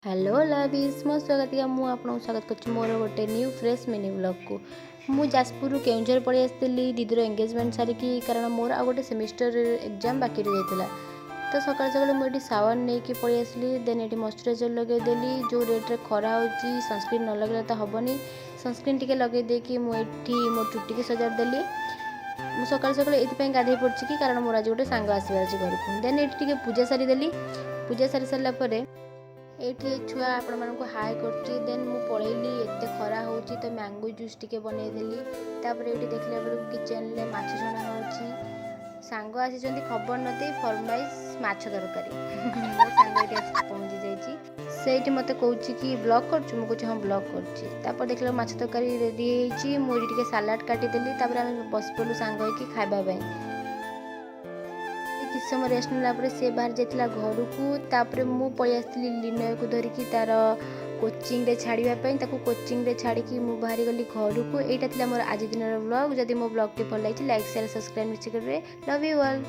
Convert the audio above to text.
Hello lovies मो स्वागत मुझे स्वागत कर मोर गोटे न्यू फ्रेश मिनी ब्लॉग को मु जाजपुर केउझर पलि आसती दीदीर एंगेजमेंट सारिकी कारण मोर आ गोटे सेमिस्टर एग्जाम बाकी रही जाता तो सका सका मुझे सावन नहीं पलि आसली देन ये मॉइस्चराइजर लगेदेली जो रेट्रे खरा हो सनस्क्रीन न लगे तो हेनी सनस्क्रीन टी लगे मुझे मो चुटी की सजाड़देली मु सका सका ये गाधे पड़ी कि कारण मोर आज गोटे सांग आसबार अच्छे घर को देन ये पूजा सारीदेली पूजा सारी सारापर ये छुआ आपण मानक हाय कर देन मु पलैली एत खरा हो तो मैंगो जूस टी बनईदेली ये देखला बेलू किचेन में माछ छणा हो सांग आसी खबर नदे फरमाइश माछ तरकारी मो सांग ये पहुँची जाइए मत कौच कि ब्लॉग कर हाँ ब्लॉग कर देखला माछ तरकारी रेडी होती सालाड काटिदेली आम बस पड़ू सांग खावाई किस समय रेस्ट नाला सी बाहर जाता घर को मु पलि आसती लिनय को धरिकी तार कोचिंग रे छाड़ापी कोचिंग रे छाड़ी मु बाहरी गली घर को यहाँ मोर आज दिन ब्लॉग जदि मो ब्लॉग टी भल लगी लाइक शेयर सब्सक्राइब निश्चय करेंगे लव यू ऑल।